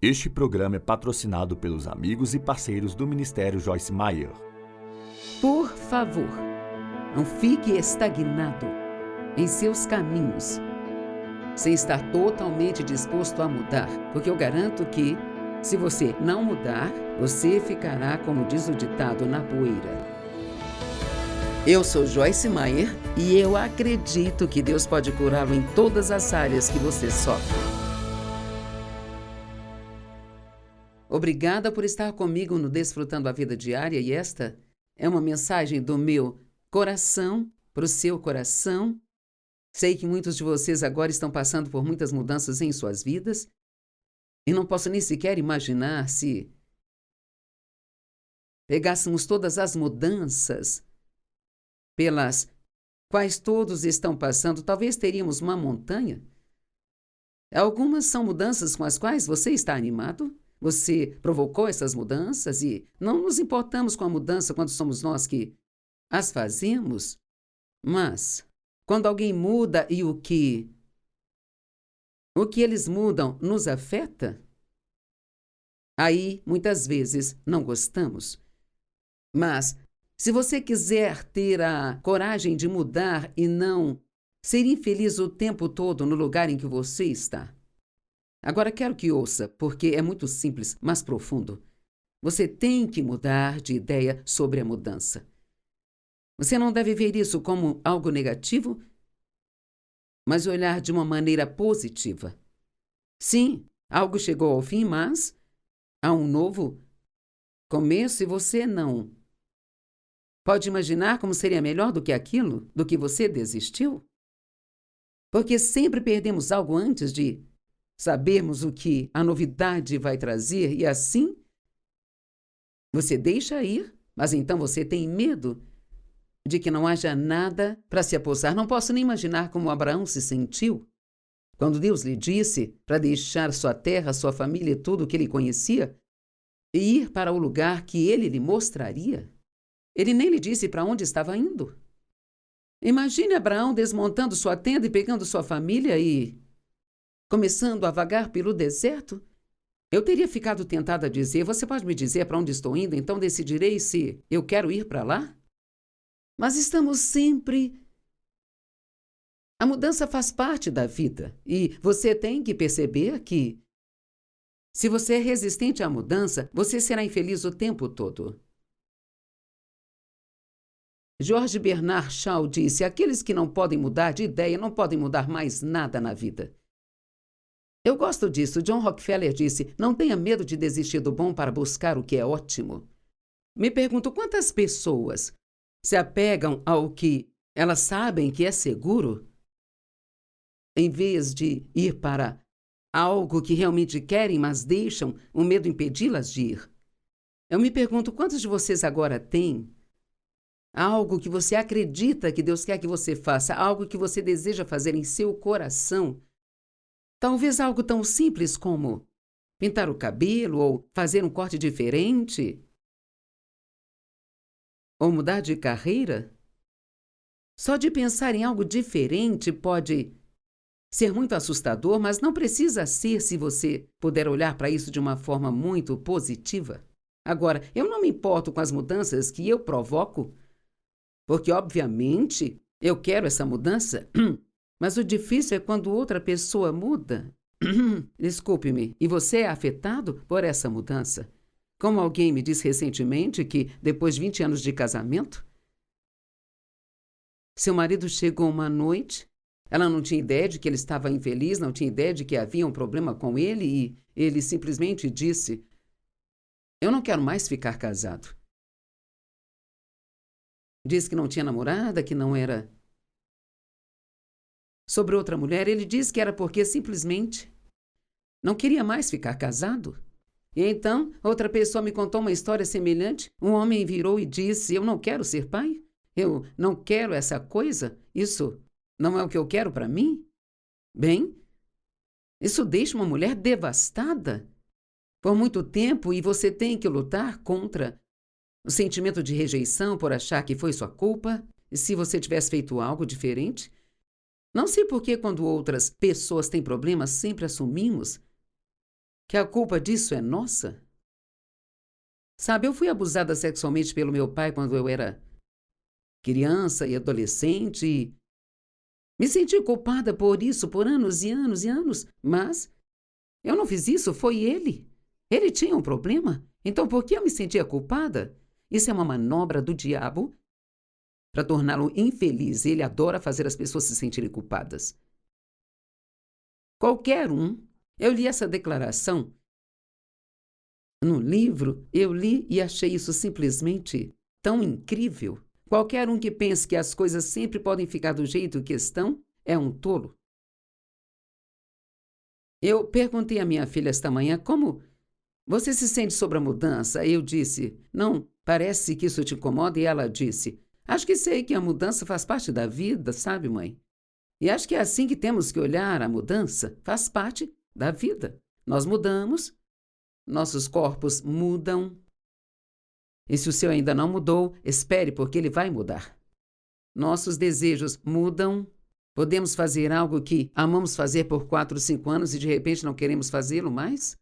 Este programa é patrocinado pelos amigos e parceiros do Ministério Joyce Meyer. Por favor, não fique estagnado em seus caminhos, sem estar totalmente disposto a mudar, porque eu garanto que, se você não mudar, você ficará, como diz o ditado, na poeira. Eu sou Joyce Meyer e eu acredito que Deus pode curá-lo em todas as áreas que você sofre. Obrigada por estar comigo no Desfrutando a Vida Diária, e esta é uma mensagem do meu coração para o seu coração. Sei que muitos de vocês agora estão passando por muitas mudanças em suas vidas e não posso nem sequer imaginar se pegássemos todas as mudanças pelas quais todos estão passando, talvez teríamos uma montanha. Algumas são mudanças com as quais você está animado. Você provocou essas mudanças e não nos importamos com a mudança quando somos nós que as fazemos. Mas, quando alguém muda e o que eles mudam nos afeta, aí, muitas vezes, não gostamos. Mas, se você quiser ter a coragem de mudar e não ser infeliz o tempo todo no lugar em que você está. Agora quero que ouça, porque é muito simples, mas profundo. Você tem que mudar de ideia sobre a mudança. Você não deve ver isso como algo negativo, mas olhar de uma maneira positiva. Sim, algo chegou ao fim, mas há um novo começo e você não pode imaginar como seria melhor do que aquilo do que você desistiu? Porque sempre perdemos algo antes de sabermos o que a novidade vai trazer e assim você deixa ir, mas então você tem medo de que não haja nada para se apossar. Não posso nem imaginar como Abraão se sentiu quando Deus lhe disse para deixar sua terra, sua família e tudo o que ele conhecia e ir para o lugar que ele lhe mostraria. Ele nem lhe disse para onde estava indo. Imagine Abraão desmontando sua tenda e pegando sua família e começando a vagar pelo deserto. Eu teria ficado tentada a dizer: você pode me dizer para onde estou indo, então decidirei se eu quero ir para lá? Mas estamos sempre... A mudança faz parte da vida e você tem que perceber que, se você é resistente à mudança, você será infeliz o tempo todo. George Bernard Shaw disse: aqueles que não podem mudar de ideia não podem mudar mais nada na vida. Eu gosto disso. John Rockefeller disse: não tenha medo de desistir do bom para buscar o que é ótimo. Me pergunto quantas pessoas se apegam ao que elas sabem que é seguro, em vez de ir para algo que realmente querem, mas deixam o medo impedi-las de ir. Eu me pergunto quantos de vocês agora têm algo que você acredita que Deus quer que você faça, algo que você deseja fazer em seu coração. Talvez algo tão simples como pintar o cabelo ou fazer um corte diferente, ou mudar de carreira. Só de pensar em algo diferente pode ser muito assustador, mas não precisa ser se você puder olhar para isso de uma forma muito positiva. Agora, eu não me importo com as mudanças que eu provoco, porque, obviamente, eu quero essa mudança, mas o difícil é quando outra pessoa muda. Desculpe-me, e você é afetado por essa mudança? Como alguém me disse recentemente que, depois de 20 anos de casamento, seu marido chegou uma noite, ela não tinha ideia de que ele estava infeliz, não tinha ideia de que havia um problema com ele e ele simplesmente disse: eu não quero mais ficar casado. Disse que não tinha namorada, que não era sobre outra mulher. Ele disse que era porque simplesmente não queria mais ficar casado. E então, outra pessoa me contou uma história semelhante. Um homem virou e disse: eu não quero ser pai, eu não quero essa coisa, isso não é o que eu quero para mim. Bem, isso deixa uma mulher devastada por muito tempo e você tem que lutar contra o sentimento de rejeição por achar que foi sua culpa, e se você tivesse feito algo diferente. Não sei por que, quando outras pessoas têm problemas, sempre assumimos que a culpa disso é nossa? Sabe, eu fui abusada sexualmente pelo meu pai quando eu era criança e adolescente e me senti culpada por isso por anos e anos e anos, mas eu não fiz isso, foi ele. Ele tinha um problema, então por que eu me sentia culpada? Isso é uma manobra do diabo para torná-lo infeliz. Ele adora fazer as pessoas se sentirem culpadas. Qualquer um, eu li essa declaração no livro, eu li e achei isso simplesmente tão incrível. Qualquer um que pense que as coisas sempre podem ficar do jeito que estão é um tolo. Eu perguntei à minha filha esta manhã como você se sente sobre a mudança. Eu disse, não, parece que isso te incomoda. E ela disse, acho que sei que a mudança faz parte da vida, sabe, mãe? E acho que é assim que temos que olhar a mudança, faz parte da vida. Nós mudamos, nossos corpos mudam. E se o seu ainda não mudou, espere, porque ele vai mudar. Nossos desejos mudam. Podemos fazer algo que amamos fazer por 4 ou 5 anos e de repente não queremos fazê-lo mais?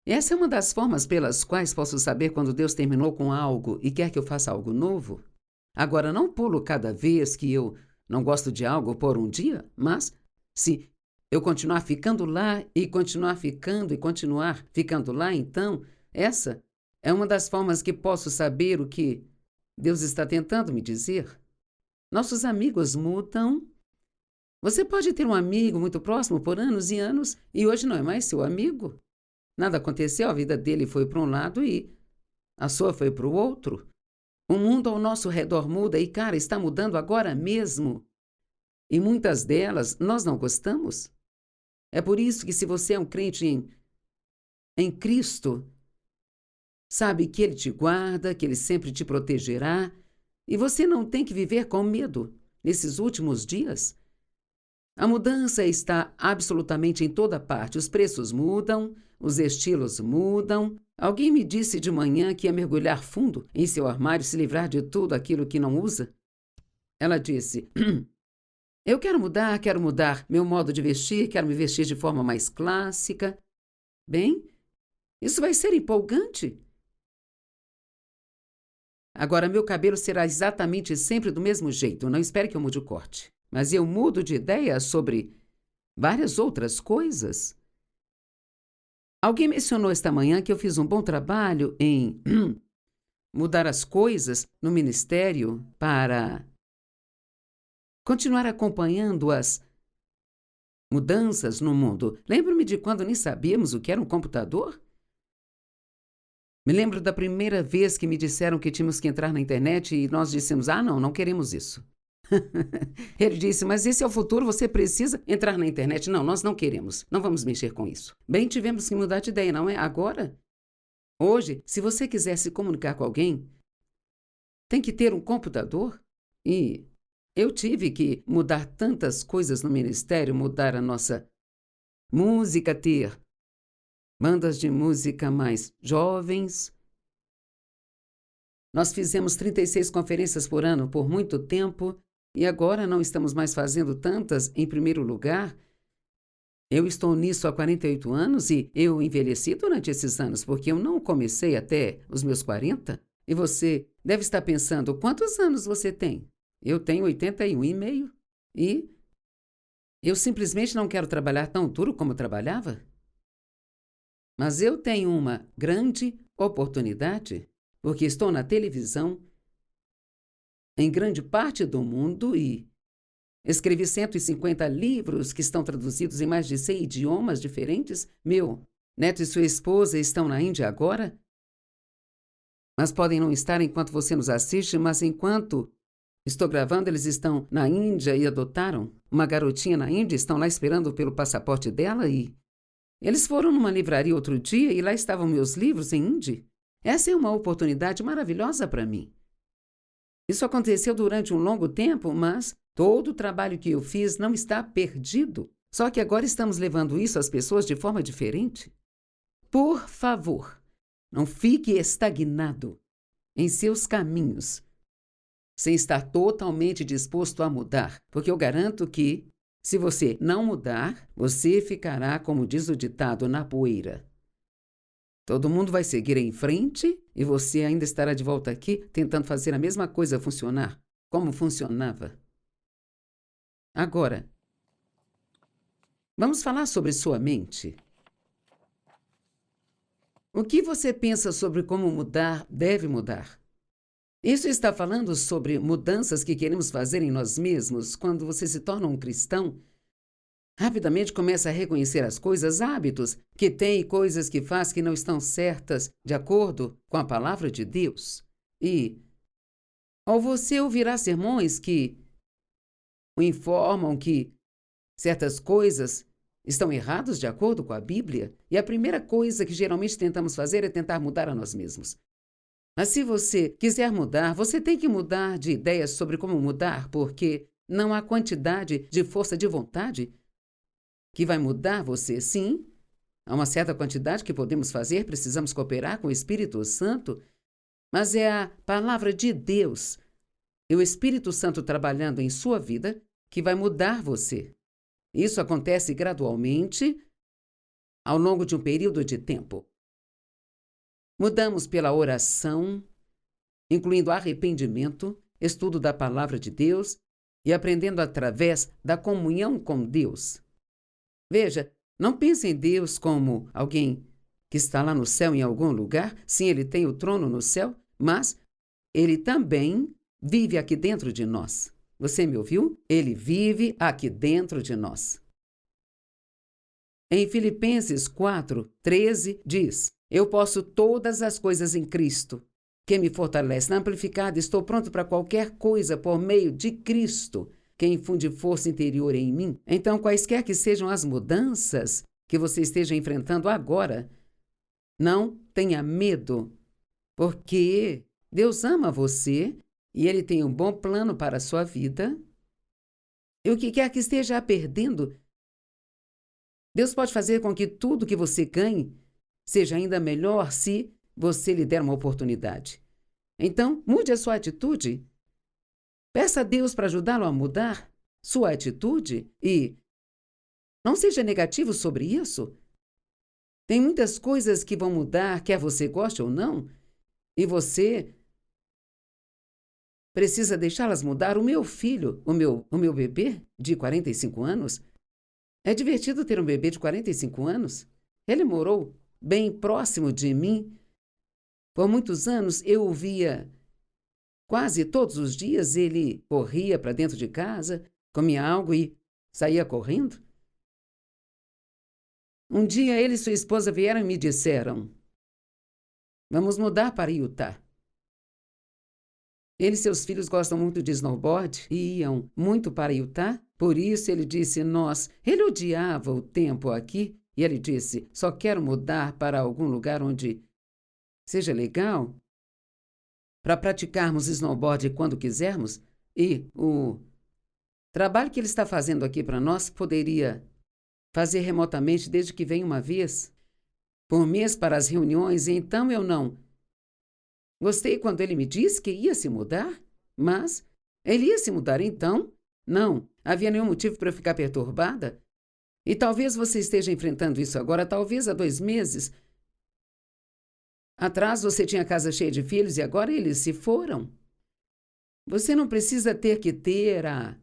Essa é uma das formas pelas quais posso saber quando Deus terminou com algo e quer que eu faça algo novo. Agora, não pulo cada vez que eu não gosto de algo por um dia, mas se eu continuar ficando lá e continuar ficando e continuar ficando lá, então essa é uma das formas que posso saber o que Deus está tentando me dizer. Nossos amigos mudam. Você pode ter um amigo muito próximo por anos e anos e hoje não é mais seu amigo. Nada aconteceu, a vida dele foi para um lado e a sua foi para o outro. O mundo ao nosso redor muda e, cara, está mudando agora mesmo. E muitas delas nós não gostamos. É por isso que se você é um crente em Cristo, sabe que Ele te guarda, que Ele sempre te protegerá e você não tem que viver com medo nesses últimos dias. A mudança está absolutamente em toda parte. Os preços mudam, os estilos mudam. Alguém me disse de manhã que ia mergulhar fundo em seu armário, se livrar de tudo aquilo que não usa. Ela disse, eu quero mudar meu modo de vestir, quero me vestir de forma mais clássica. Bem, isso vai ser empolgante. Agora, meu cabelo será exatamente sempre do mesmo jeito. Não espere que eu mude o corte. Mas eu mudo de ideia sobre várias outras coisas. Alguém mencionou esta manhã que eu fiz um bom trabalho em mudar as coisas no ministério para continuar acompanhando as mudanças no mundo. Lembro-me de quando nem sabíamos o que era um computador? Me lembro da primeira vez que me disseram que tínhamos que entrar na internet e nós dissemos, não queremos isso. Ele disse, mas esse é o futuro, você precisa entrar na internet. Não, nós não queremos, não vamos mexer com isso. Bem, tivemos que mudar de ideia, não é? Agora, hoje, se você quiser se comunicar com alguém, tem que ter um computador. E eu tive que mudar tantas coisas no ministério, mudar a nossa música, ter bandas de música mais jovens. Nós fizemos 36 conferências por ano por muito tempo. E agora não estamos mais fazendo tantas em primeiro lugar. Eu estou nisso há 48 anos e eu envelheci durante esses anos, porque eu não comecei até os meus 40. E você deve estar pensando, quantos anos você tem? Eu tenho 81,5. E eu simplesmente não quero trabalhar tão duro como trabalhava. Mas eu tenho uma grande oportunidade, porque estou na televisão, em grande parte do mundo e escrevi 150 livros que estão traduzidos em mais de 100 idiomas diferentes. Meu neto e sua esposa estão na Índia agora, mas podem não estar enquanto você nos assiste, mas enquanto estou gravando, eles estão na Índia e adotaram uma garotinha na Índia, estão lá esperando pelo passaporte dela e eles foram numa livraria outro dia e lá estavam meus livros em hindi. Essa é uma oportunidade maravilhosa para mim. Isso aconteceu durante um longo tempo, mas todo o trabalho que eu fiz não está perdido. Só que agora estamos levando isso às pessoas de forma diferente. Por favor, não fique estagnado em seus caminhos, sem estar totalmente disposto a mudar, porque eu garanto que, se você não mudar, você ficará, como diz o ditado, na poeira. Todo mundo vai seguir em frente e você ainda estará de volta aqui tentando fazer a mesma coisa funcionar, como funcionava. Agora, vamos falar sobre sua mente. O que você pensa sobre como mudar deve mudar? Isso está falando sobre mudanças que queremos fazer em nós mesmos. Quando você se torna um cristão, rapidamente começa a reconhecer as coisas, hábitos que tem e coisas que faz que não estão certas de acordo com a palavra de Deus. E, ao você ouvirá sermões que o informam que certas coisas estão erradas de acordo com a Bíblia, e a primeira coisa que geralmente tentamos fazer é tentar mudar a nós mesmos. Mas se você quiser mudar, você tem que mudar de ideias sobre como mudar, porque não há quantidade de força de vontade que vai mudar você. Sim, há uma certa quantidade que podemos fazer, precisamos cooperar com o Espírito Santo, mas é a palavra de Deus e o Espírito Santo trabalhando em sua vida que vai mudar você. Isso acontece gradualmente ao longo de um período de tempo. Mudamos pela oração, incluindo arrependimento, estudo da palavra de Deus e aprendendo através da comunhão com Deus. Veja, não pense em Deus como alguém que está lá no céu em algum lugar. Sim, ele tem o trono no céu, mas ele também vive aqui dentro de nós. Você me ouviu? Ele vive aqui dentro de nós. Em Filipenses 4:13 diz: Eu posso todas as coisas em Cristo, que me fortalece. Na Amplificada, estou pronto para qualquer coisa por meio de Cristo, que infunde força interior em mim. Então, quaisquer que sejam as mudanças que você esteja enfrentando agora, não tenha medo, porque Deus ama você e Ele tem um bom plano para a sua vida. E o que quer que esteja perdendo, Deus pode fazer com que tudo que você ganhe seja ainda melhor se você lhe der uma oportunidade. Então, mude a sua atitude. Peça a Deus para ajudá-lo a mudar sua atitude e não seja negativo sobre isso. Tem muitas coisas que vão mudar, quer você goste ou não, e você precisa deixá-las mudar. O meu filho, o meu bebê de 45 anos, é divertido ter um bebê de 45 anos. Ele morou bem próximo de mim. Por muitos anos eu o via quase todos os dias. Ele corria para dentro de casa, comia algo e saía correndo. Um dia ele e sua esposa vieram e me disseram: vamos mudar para Utah. Ele e seus filhos gostam muito de snowboard e iam muito para Utah. Por isso ele disse: ele odiava o tempo aqui. E ele disse: só quero mudar para algum lugar onde seja legal para praticarmos snowboard quando quisermos. E o trabalho que ele está fazendo aqui para nós poderia fazer remotamente desde que vem uma vez por mês para as reuniões. E então eu não gostei quando ele me disse que ia se mudar, mas ele ia se mudar então. Não havia nenhum motivo para eu ficar perturbada. E talvez você esteja enfrentando isso agora. Talvez há 2 meses atrás você tinha a casa cheia de filhos e agora eles se foram. Você não precisa ter a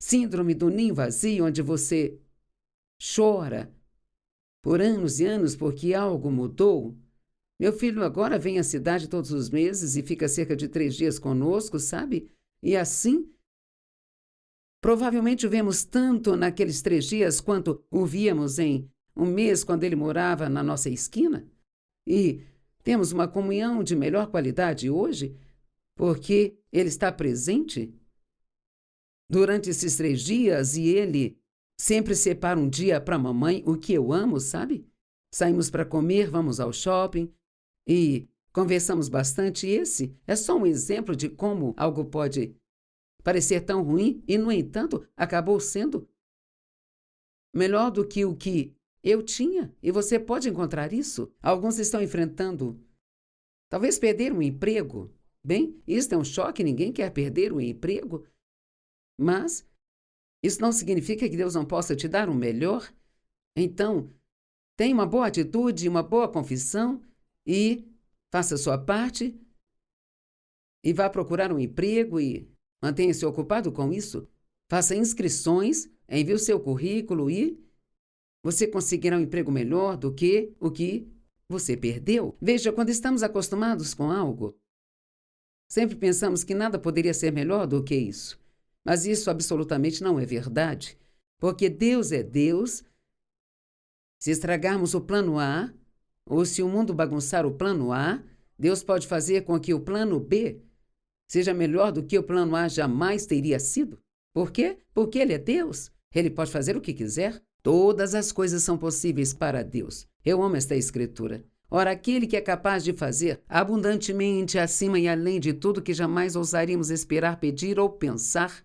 síndrome do ninho vazio, onde você chora por anos e anos porque algo mudou. Meu filho agora vem à cidade todos os meses e fica cerca de 3 dias conosco, sabe? E assim, provavelmente o vemos tanto naqueles 3 dias quanto o víamos em um mês quando ele morava na nossa esquina. E temos uma comunhão de melhor qualidade hoje porque ele está presente durante esses 3 dias e ele sempre separa um dia para a mamãe, o que eu amo, sabe? Saímos para comer, vamos ao shopping e conversamos bastante. Esse é só um exemplo de como algo pode parecer tão ruim e, no entanto, acabou sendo melhor do que o que eu tinha. E você pode encontrar isso. Alguns estão enfrentando, talvez, perder um emprego. Bem, isso é um choque, ninguém quer perder o emprego. Mas isso não significa que Deus não possa te dar um melhor. Então, tenha uma boa atitude, uma boa confissão e faça a sua parte e vá procurar um emprego e mantenha-se ocupado com isso. Faça inscrições, envie o seu currículo e você conseguirá um emprego melhor do que o que você perdeu. Veja, quando estamos acostumados com algo, sempre pensamos que nada poderia ser melhor do que isso. Mas isso absolutamente não é verdade, porque Deus é Deus. Se estragarmos o plano A, ou se o mundo bagunçar o plano A, Deus pode fazer com que o plano B seja melhor do que o plano A jamais teria sido. Por quê? Porque Ele é Deus. Ele pode fazer o que quiser. Todas as coisas são possíveis para Deus. Eu amo esta escritura. Ora, aquele que é capaz de fazer abundantemente acima e além de tudo que jamais ousaríamos esperar, pedir ou pensar,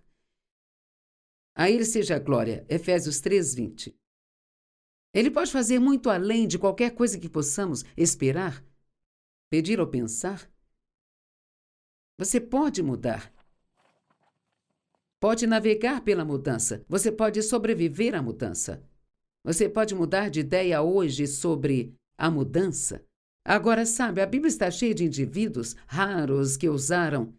a Ele seja a glória. Efésios 3:20. Ele pode fazer muito além de qualquer coisa que possamos esperar, pedir ou pensar. Você pode mudar. Pode navegar pela mudança. Você pode sobreviver à mudança. Você pode mudar de ideia hoje sobre a mudança. Agora, sabe, a Bíblia está cheia de indivíduos raros que ousaram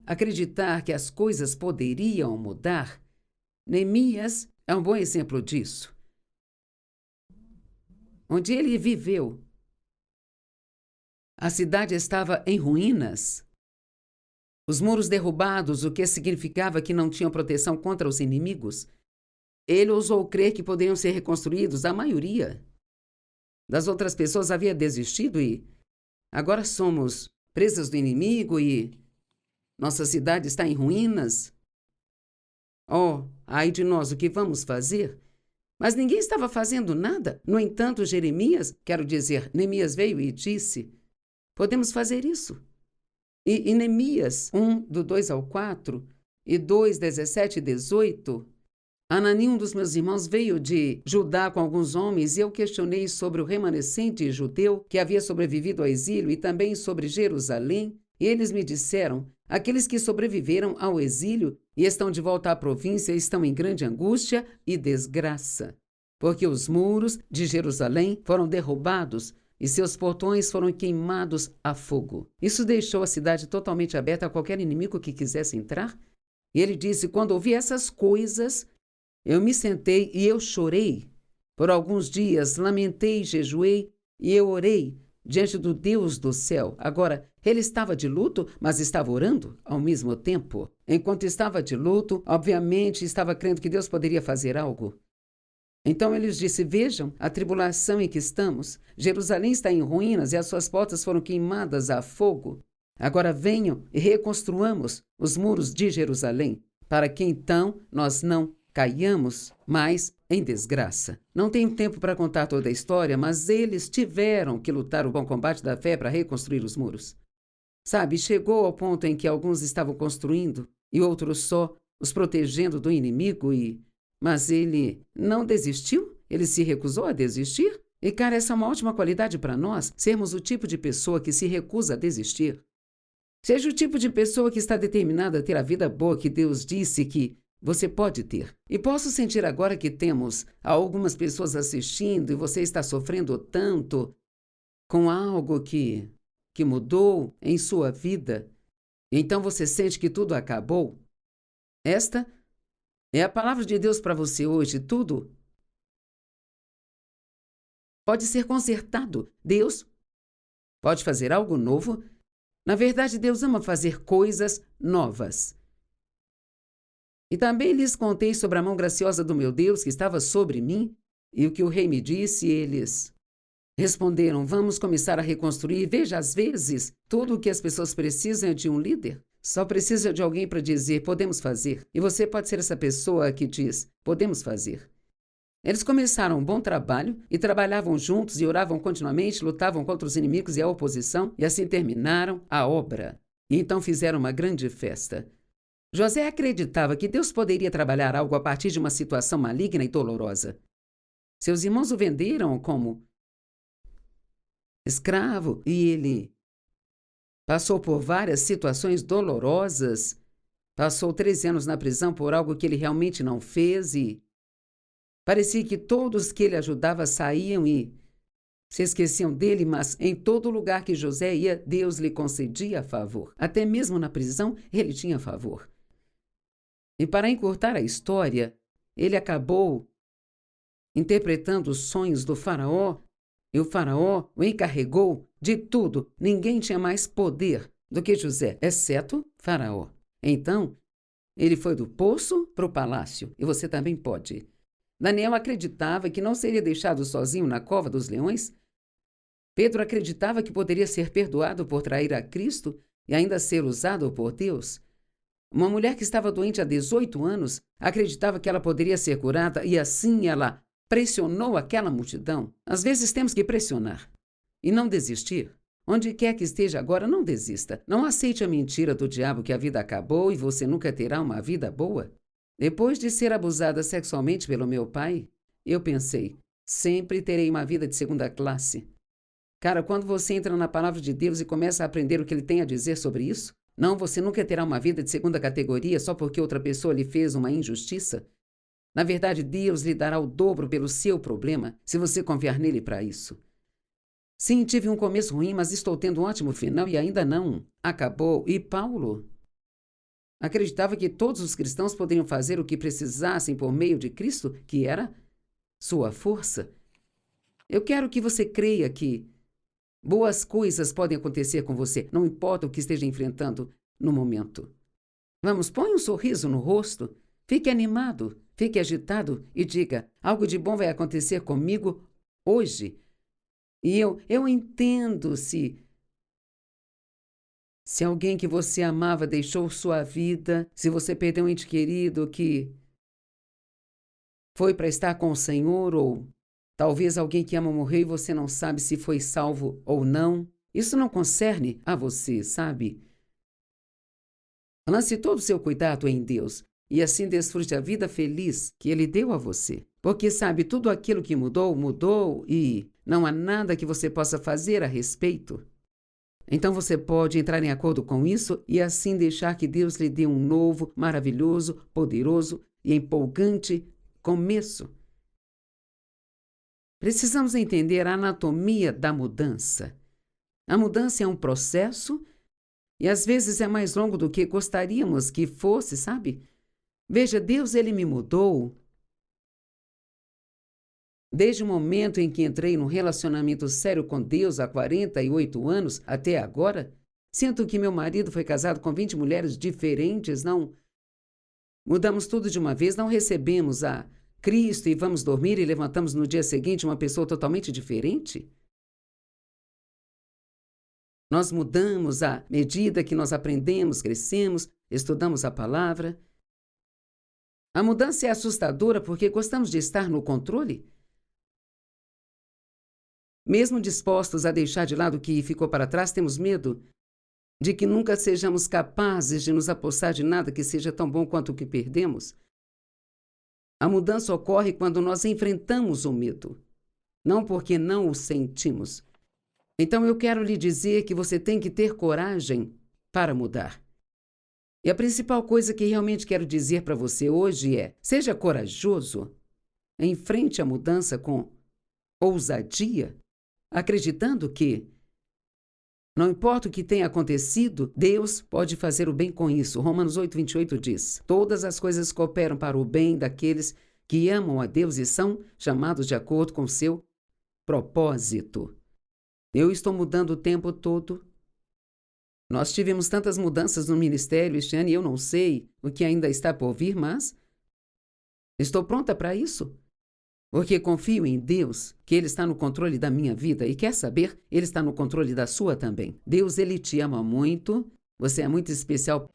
acreditar que as coisas poderiam mudar. Neemias é um bom exemplo disso. Onde ele viveu, a cidade estava em ruínas. Os muros derrubados, o que significava que não tinham proteção contra os inimigos. Ele ousou crer que poderiam ser reconstruídos. A maioria das outras pessoas havia desistido e agora somos presas do inimigo e nossa cidade está em ruínas. Oh, ai de nós, o que vamos fazer? Mas ninguém estava fazendo nada. No entanto, Neemias veio e disse, podemos fazer isso. E Neemias 1, do 2 ao 4, e 2, 17 e 18, Anani, um dos meus irmãos, veio de Judá com alguns homens e eu questionei sobre o remanescente judeu que havia sobrevivido ao exílio e também sobre Jerusalém. E eles me disseram, aqueles que sobreviveram ao exílio e estão de volta à província estão em grande angústia e desgraça, porque os muros de Jerusalém foram derrubados e seus portões foram queimados a fogo. Isso deixou a cidade totalmente aberta a qualquer inimigo que quisesse entrar. E ele disse, quando ouvi essas coisas, eu me sentei e eu chorei. Por alguns dias lamentei, jejuei e eu orei diante do Deus do céu. Agora, ele estava de luto, mas estava orando ao mesmo tempo. Enquanto estava de luto, obviamente estava crendo que Deus poderia fazer algo. Então ele disse, vejam a tribulação em que estamos. Jerusalém está em ruínas e as suas portas foram queimadas a fogo. Agora venham e reconstruamos os muros de Jerusalém, para que então nós não caiamos mais em desgraça. Não tenho tempo para contar toda a história, mas eles tiveram que lutar o bom combate da fé para reconstruir os muros. Sabe, chegou ao ponto em que alguns estavam construindo e outros só os protegendo do inimigo Mas ele não desistiu? Ele se recusou a desistir? E, cara, essa é uma ótima qualidade para nós, sermos o tipo de pessoa que se recusa a desistir. Seja o tipo de pessoa que está determinada a ter a vida boa que Deus disse que você pode ter. E posso sentir agora que temos algumas pessoas assistindo e você está sofrendo tanto com algo que mudou em sua vida. Então você sente que tudo acabou. Esta é a palavra de Deus para você hoje. Tudo pode ser consertado. Deus pode fazer algo novo. Na verdade, Deus ama fazer coisas novas. E também lhes contei sobre a mão graciosa do meu Deus que estava sobre mim e o que o rei me disse, e eles responderam, vamos começar a reconstruir. Veja, às vezes, tudo o que as pessoas precisam é de um líder. Só precisa de alguém para dizer, podemos fazer. E você pode ser essa pessoa que diz, podemos fazer. Eles começaram um bom trabalho e trabalhavam juntos e oravam continuamente, lutavam contra os inimigos e a oposição, e assim terminaram a obra. E então fizeram uma grande festa. José acreditava que Deus poderia trabalhar algo a partir de uma situação maligna e dolorosa. Seus irmãos o venderam como escravo e ele passou por várias situações dolorosas, passou 13 anos na prisão por algo que ele realmente não fez e parecia que todos que ele ajudava saíam e Se esqueciam dele, mas em todo lugar que José ia, Deus lhe concedia favor. Até mesmo na prisão, ele tinha favor. E para encurtar a história, ele acabou interpretando os sonhos do faraó, e o faraó o encarregou de tudo. Ninguém tinha mais poder do que José, exceto faraó. Então, ele foi do poço para o palácio, e você também pode. Daniel acreditava que não seria deixado sozinho na cova dos leões. Pedro acreditava que poderia ser perdoado por trair a Cristo e ainda ser usado por Deus. Uma mulher que estava doente há 18 anos acreditava que ela poderia ser curada e assim ela pressionou aquela multidão. Às vezes temos que pressionar e não desistir. Onde quer que esteja agora, não desista. Não aceite a mentira do diabo que a vida acabou e você nunca terá uma vida boa. Depois de ser abusada sexualmente pelo meu pai, eu pensei, sempre terei uma vida de segunda classe. Cara, quando você entra na palavra de Deus e começa a aprender o que ele tem a dizer sobre isso, não, você nunca terá uma vida de segunda categoria só porque outra pessoa lhe fez uma injustiça. Na verdade, Deus lhe dará o dobro pelo seu problema, se você confiar nele para isso. Sim, tive um começo ruim, mas estou tendo um ótimo final e ainda não acabou. E Paulo acreditava que todos os cristãos poderiam fazer o que precisassem por meio de Cristo, que era sua força. Eu quero que você creia que boas coisas podem acontecer com você, não importa o que esteja enfrentando no momento. Vamos, põe um sorriso no rosto, fique animado, fique agitado e diga, algo de bom vai acontecer comigo hoje. E eu entendo se alguém que você amava deixou sua vida, se você perdeu um ente querido que foi para estar com o Senhor, ou talvez alguém que ama morreu e você não sabe se foi salvo ou não. Isso não concerne a você, sabe? Lance todo o seu cuidado em Deus e assim desfrute a vida feliz que Ele deu a você. Porque, sabe, tudo aquilo que mudou, mudou e não há nada que você possa fazer a respeito. Então você pode entrar em acordo com isso e assim deixar que Deus lhe dê um novo, maravilhoso, poderoso e empolgante começo. Precisamos entender a anatomia da mudança. A mudança é um processo e às vezes é mais longo do que gostaríamos que fosse, sabe? Veja, Deus, Ele me mudou. Desde o momento em que entrei num relacionamento sério com Deus há 48 anos até agora, sinto que meu marido foi casado com 20 mulheres diferentes, não mudamos tudo de uma vez, não recebemos a Cristo e vamos dormir e levantamos no dia seguinte uma pessoa totalmente diferente? Nós mudamos à medida que nós aprendemos, crescemos, estudamos a palavra. A mudança é assustadora porque gostamos de estar no controle. Mesmo dispostos a deixar de lado o que ficou para trás, temos medo de que nunca sejamos capazes de nos apossar de nada que seja tão bom quanto o que perdemos. A mudança ocorre quando nós enfrentamos o medo, não porque não o sentimos. Então eu quero lhe dizer que você tem que ter coragem para mudar. E a principal coisa que realmente quero dizer para você hoje é: seja corajoso, enfrente a mudança com ousadia, acreditando que, não importa o que tenha acontecido, Deus pode fazer o bem com isso. Romanos 8:28 diz: todas as coisas cooperam para o bem daqueles que amam a Deus e são chamados de acordo com seu propósito. Eu estou mudando o tempo todo. Nós tivemos tantas mudanças no ministério este ano e eu não sei o que ainda está por vir, mas estou pronta para isso. Porque confio em Deus, que Ele está no controle da minha vida e quer saber, Ele está no controle da sua também. Deus, Ele te ama muito, você é muito especial.